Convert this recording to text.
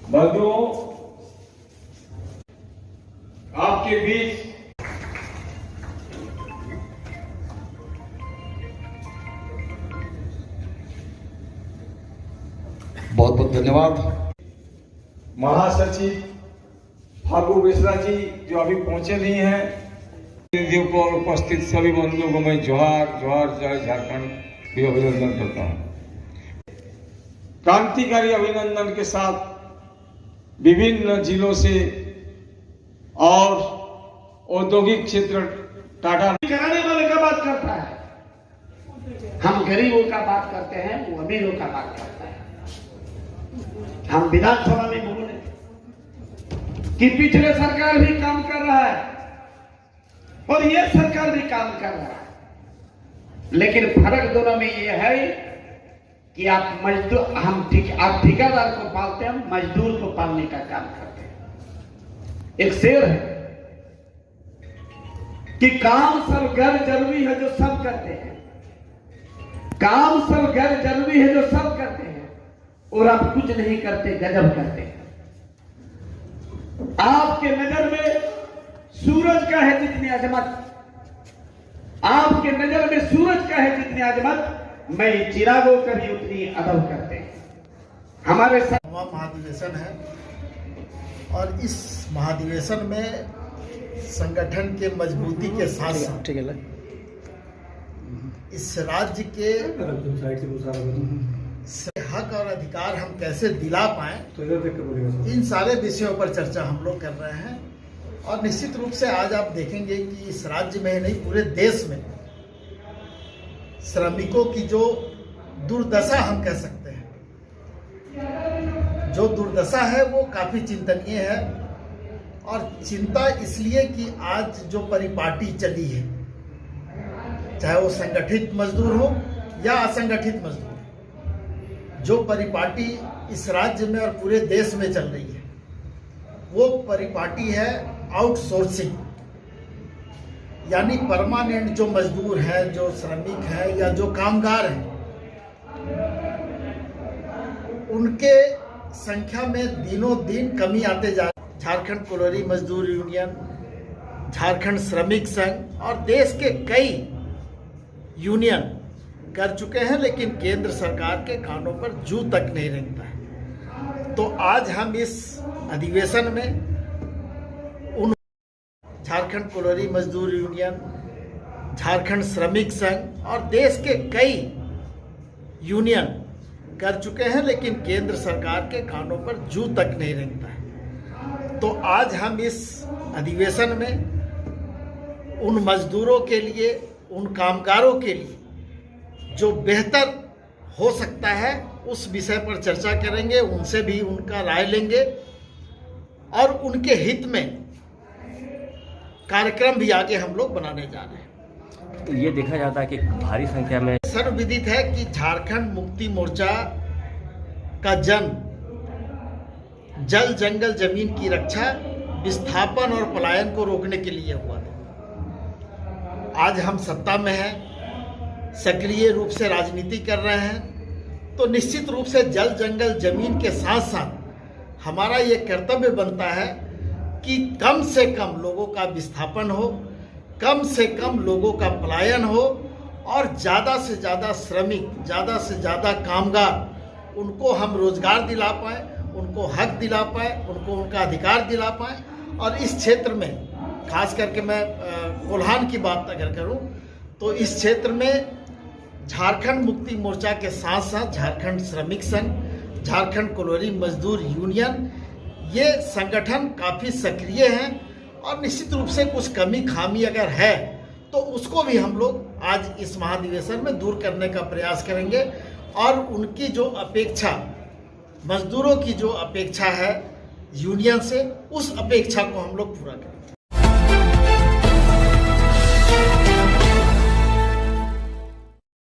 मजदूरों, आपके बीच बहुत बहुत धन्यवाद। महासचिव फागू मिश्रा जी जो अभी पहुंचे नहीं हैं, प्रतिनिधियों को और उपस्थित सभी बंधुओं को मैं जोहार जोहार जय झारखंड भी अभिनंदन करता हूं। क्रांतिकारी अभिनंदन के साथ विभिन्न जिलों से और औद्योगिक क्षेत्र टाटा कराने वाले का बात करता है, हम गरीबों का बात करते हैं, वो अमीरों का बात करता है। हम विधानसभा में बोले कि पिछले सरकार भी काम कर रहा है और ये सरकार भी काम कर रहा है, लेकिन फर्क दोनों में ये है कि आप मजदूर आप ठेकेदार को पालते हैं, हम मजदूर को पालने का काम करते हैं। एक शेर है कि काम सब घर जरूरी है जो सब करते हैं, काम सब घर जरूरी है जो सब करते हैं, और आप कुछ नहीं करते, गजब करते हैं। आपके नजर में सूरज का है जितनी अजमत, आपके नजर में सूरज का है जितनी अजमत, मैं चिरागों का भी उतनी अदब करते हैं। हमारे साथ महाधिवेशन है और इस महाधिवेशन में संगठन के मजबूती के साथ साथ इस राज्य के हक और अधिकार हम कैसे दिला पाए, इन सारे विषयों पर चर्चा हम लोग कर रहे हैं। और निश्चित रूप से आज आप देखेंगे कि इस राज्य में नहीं, पूरे देश में श्रमिकों की जो दुर्दशा हम कह सकते हैं, जो दुर्दशा है वो काफी चिंतनीय है। और चिंता इसलिए कि आज जो परिपाटी चली है, चाहे वो संगठित मजदूर हो या असंगठित मजदूर, जो परिपाटी इस राज्य में और पूरे देश में चल रही है, वो परिपाटी है आउटसोर्सिंग। यानी परमानेंट जो मजदूर हैं, जो श्रमिक हैं या जो कामगार हैं, उनके संख्या में दिनों दिन कमी आते जा रही है। झारखंड कोलोरी मजदूर यूनियन, झारखंड श्रमिक संघ और देश के कई यूनियन कर चुके हैं, लेकिन केंद्र सरकार के कानों पर जू तक नहीं रेंगता है। तो आज हम इस अधिवेशन में उन झारखंड कोलोरी मजदूर यूनियन, झारखंड श्रमिक संघ और देश के कई यूनियन कर चुके हैं, लेकिन केंद्र सरकार के कानों पर जू तक नहीं रेंगता है। तो आज हम इस अधिवेशन में उन मजदूरों के लिए, उन कामगारों के लिए जो बेहतर हो सकता है उस विषय पर चर्चा करेंगे, उनसे भी उनका राय लेंगे और उनके हित में कार्यक्रम भी आगे हम लोग बनाने जा रहे हैं। तो ये देखा जाता है कि भारी संख्या में सर्वविदित है कि झारखंड मुक्ति मोर्चा का जन्म जल जंगल जमीन की रक्षा, विस्थापन और पलायन को रोकने के लिए हुआ था। आज हम सत्ता में हैं, सक्रिय रूप से राजनीति कर रहे हैं, तो निश्चित रूप से जल जंगल जमीन के साथ साथ हमारा ये कर्तव्य बनता है कि कम से कम लोगों का विस्थापन हो, कम से कम लोगों का पलायन हो और ज़्यादा से ज़्यादा श्रमिक, ज़्यादा से ज़्यादा कामगार, उनको हम रोजगार दिला पाएँ, उनको हक दिला पाए, उनको उनका अधिकार दिला पाए। और इस क्षेत्र में खास करके मैं कोल्हान की बात अगर करूं तो इस क्षेत्र में झारखंड मुक्ति मोर्चा के साथ साथ झारखंड श्रमिक संघ, झारखंड कोलोरी मजदूर यूनियन, ये संगठन काफ़ी सक्रिय हैं और निश्चित रूप से कुछ कमी खामी अगर है तो उसको भी हम लोग आज इस महाधिवेशन में दूर करने का प्रयास करेंगे। और उनकी जो अपेक्षा, मजदूरों की जो अपेक्षा है यूनियन से, उस अपेक्षा को हम लोग पूरा करें।